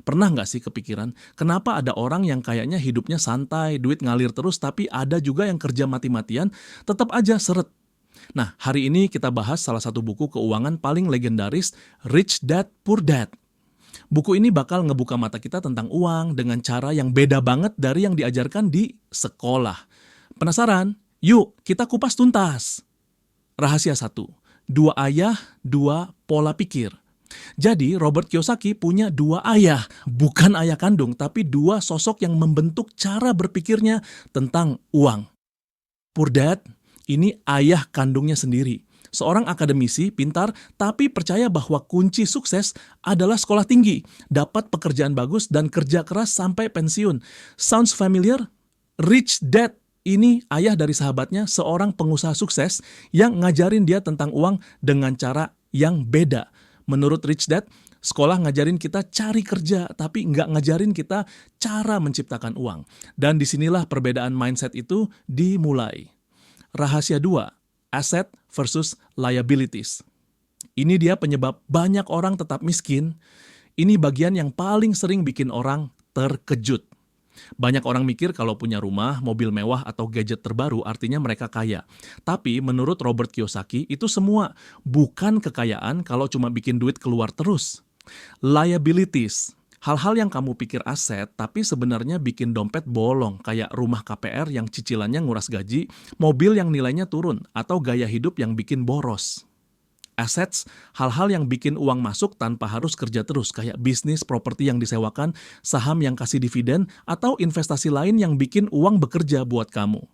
Pernah nggak sih kepikiran, kenapa ada orang yang kayaknya hidupnya santai, duit ngalir terus, tapi ada juga yang kerja mati-matian, tetap aja seret. Nah, hari ini kita bahas salah satu buku keuangan paling legendaris, Rich Dad Poor Dad. Buku ini bakal ngebuka mata kita tentang uang dengan cara yang beda banget dari yang diajarkan di sekolah. Penasaran? Yuk, kita kupas tuntas. Rahasia 1. Dua ayah, dua pola pikir. Jadi, Robert Kiyosaki punya dua ayah, bukan ayah kandung, tapi dua sosok yang membentuk cara berpikirnya tentang uang. Poor Dad, ini ayah kandungnya sendiri. Seorang akademisi, pintar, tapi percaya bahwa kunci sukses adalah sekolah tinggi, dapat pekerjaan bagus, dan kerja keras sampai pensiun. Sounds familiar? Rich Dad ini ayah dari sahabatnya, seorang pengusaha sukses yang ngajarin dia tentang uang dengan cara yang beda. Menurut Rich Dad, sekolah ngajarin kita cari kerja, tapi nggak ngajarin kita cara menciptakan uang. Dan disinilah perbedaan mindset itu dimulai. Rahasia 2, asset versus liabilities. Ini dia penyebab banyak orang tetap miskin. Ini bagian yang paling sering bikin orang terkejut. Banyak orang mikir kalau punya rumah, mobil mewah, atau gadget terbaru artinya mereka kaya. Tapi menurut Robert Kiyosaki, itu semua bukan kekayaan kalau cuma bikin duit keluar terus. Liabilities, hal-hal yang kamu pikir aset, tapi sebenarnya bikin dompet bolong, kayak rumah KPR yang cicilannya nguras gaji, mobil yang nilainya turun, atau gaya hidup yang bikin boros. Assets, hal-hal yang bikin uang masuk tanpa harus kerja terus, kayak bisnis, properti yang disewakan, saham yang kasih dividen, atau investasi lain yang bikin uang bekerja buat kamu.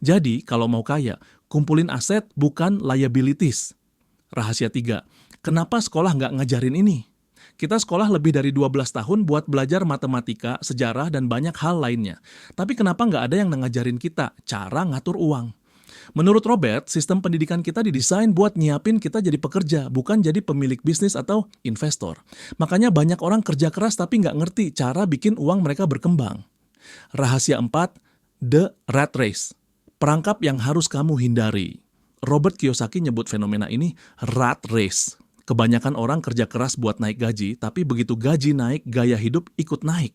Jadi, kalau mau kaya, kumpulin aset bukan liabilities. Rahasia 3, kenapa sekolah nggak ngajarin ini? Kita sekolah lebih dari 12 tahun buat belajar matematika, sejarah, dan banyak hal lainnya. Tapi kenapa nggak ada yang ngajarin kita cara ngatur uang? Menurut Robert, sistem pendidikan kita didesain buat nyiapin kita jadi pekerja, bukan jadi pemilik bisnis atau investor. Makanya banyak orang kerja keras tapi nggak ngerti cara bikin uang mereka berkembang. Rahasia 4, the rat race. Perangkap yang harus kamu hindari. Robert Kiyosaki nyebut fenomena ini rat race. Kebanyakan orang kerja keras buat naik gaji, tapi begitu gaji naik, gaya hidup ikut naik.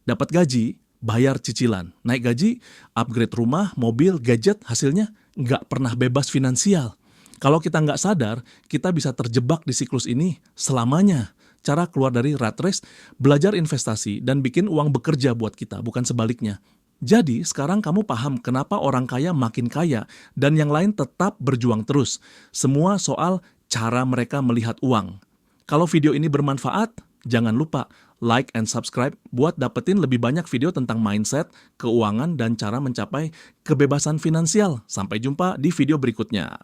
Dapat gaji, bayar cicilan. Naik gaji, upgrade rumah, mobil, gadget, hasilnya nggak pernah bebas finansial. Kalau kita nggak sadar, kita bisa terjebak di siklus ini selamanya. Cara keluar dari rat race, belajar investasi dan bikin uang bekerja buat kita, bukan sebaliknya. Jadi, sekarang kamu paham kenapa orang kaya makin kaya dan yang lain tetap berjuang terus. Semua soal cara mereka melihat uang. Kalau video ini bermanfaat, jangan lupa like and subscribe buat dapetin lebih banyak video tentang mindset, keuangan, dan cara mencapai kebebasan finansial. Sampai jumpa di video berikutnya.